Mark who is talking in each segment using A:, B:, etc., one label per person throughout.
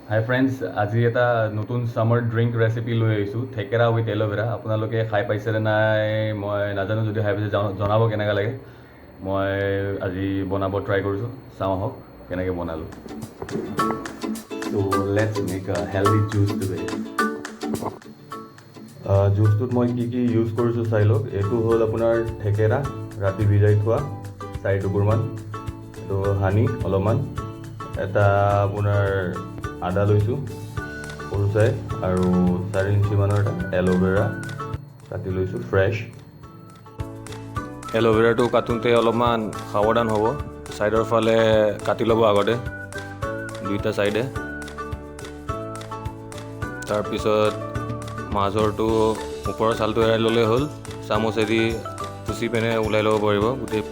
A: হাই friends, আজি এটা নতুন ছামাৰ ড্ৰিংক ৰেচিপি লৈ আহিছোঁ, থেকেৰা উইথ এল'ভেৰা। আপোনালোকে খাই পাইছেনে নাই মই নাজানো, যদি খাই পাইছে জনাব কেনেকৈ লাগে। মই আজি বনাব ট্ৰাই কৰিছোঁ, চাওঁ আহক কেনেকৈ বনালোঁ। So' let's make a healthy juice today. জুচটোত মই কি ইউজ কৰিছোঁ চাই লওক। এইটো হ'ল আপোনাৰ থেকেৰা, ৰাতি ভিজাই থোৱা 4 টুকুৰমান, এইটো হানি অলপমান, এটা আপোনাৰ আদা লৈছোঁ সৰু চাই, আৰু 4 ইঞ্চিমানৰ এটা এল'ভেৰা কাটি লৈছোঁ ফ্ৰেছ। এল'ভেৰাটো কাটোতে অলপমান সাৱধান হ'ব, ছাইডৰ ফালে কাটি ল'ব আগতে, দুইটা ছাইডে। তাৰপিছত মাজৰটো ওপৰৰ ছালটো এৰাই ল'লেই হ'ল, চামুচেদি চুচি পিনে ওলাই ল'ব পাৰিব গোটেই।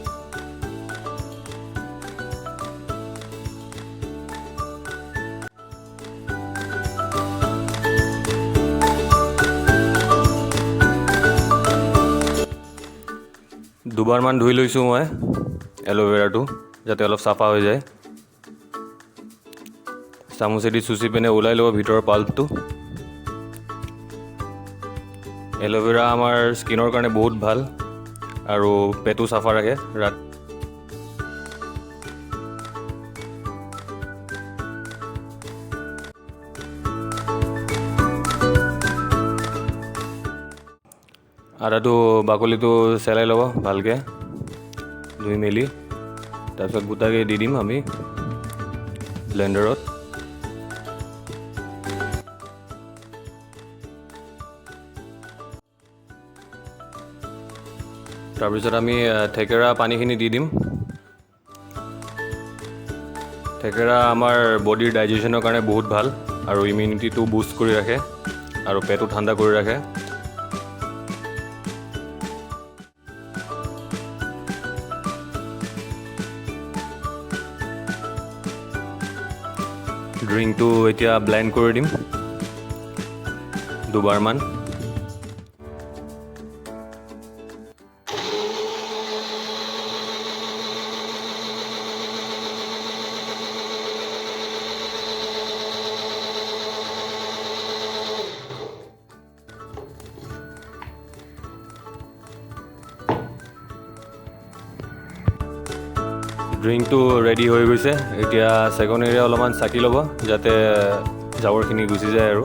A: দুবাৰমান ধুই লৈছোঁ মই এল'ভেৰাটো, যাতে অলপ চাফা হৈ যায়। চামুচেদি চুচি পিনে ওলাই ল'ব ভিতৰৰ পাল্পটো। এল'ভেৰা আমাৰ স্কিনৰ কাৰণে বহুত ভাল, আৰু পেটো চাফা ৰাখে। আদাটো বাকলিটো চেলাই ল'ব ভালকৈ ধুই মেলি, তাৰপিছত গোটাকৈ দি দিম আমি ব্লেণ্ডাৰত। তাৰপিছত আমি থেকেৰা পানীখিনি দি দিম। থেকেৰা আমাৰ বডিৰ ডাইজেশ্যনৰ কাৰণে বহুত ভাল, আৰু ইমিউনিটিটো বুষ্ট কৰি ৰাখে, আৰু পেটটো ঠাণ্ডা কৰি ৰাখে। ড্ৰিংকটো এতিয়া ব্লেণ্ড কৰি দিম দুবাৰমান। ড্ৰিংকটো ৰেডি হৈ গৈছে। এতিয়া চেকনিৰে অলপমান চাকি ল'ব, যাতে জাবৰখিনি গুচি যায় আৰু।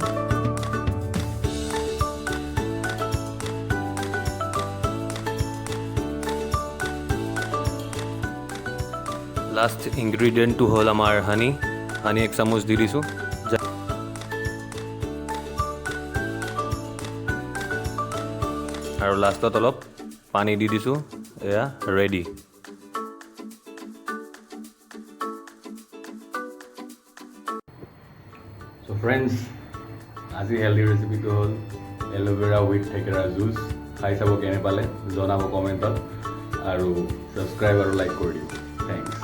A: লাষ্ট ইনগ্ৰিডিয়েণ্টটো হ'ল আমাৰ হানি 1 চামুচ দি দিছোঁ। আৰু লাষ্টত অলপ পানী দি দিছোঁ। এয়া ৰেডি। চ' ফ্ৰেণ্ডছ, আজি হেল্ডি ৰেচিপিটো হ'ল এল'ভেৰা উইথ থেকেৰা জুচ। খাই চাব কেনে পালে, জনাব কমেণ্টত, আৰু ছাবস্ক্ৰাইব আৰু লাইক কৰি দিব। থেংকছ।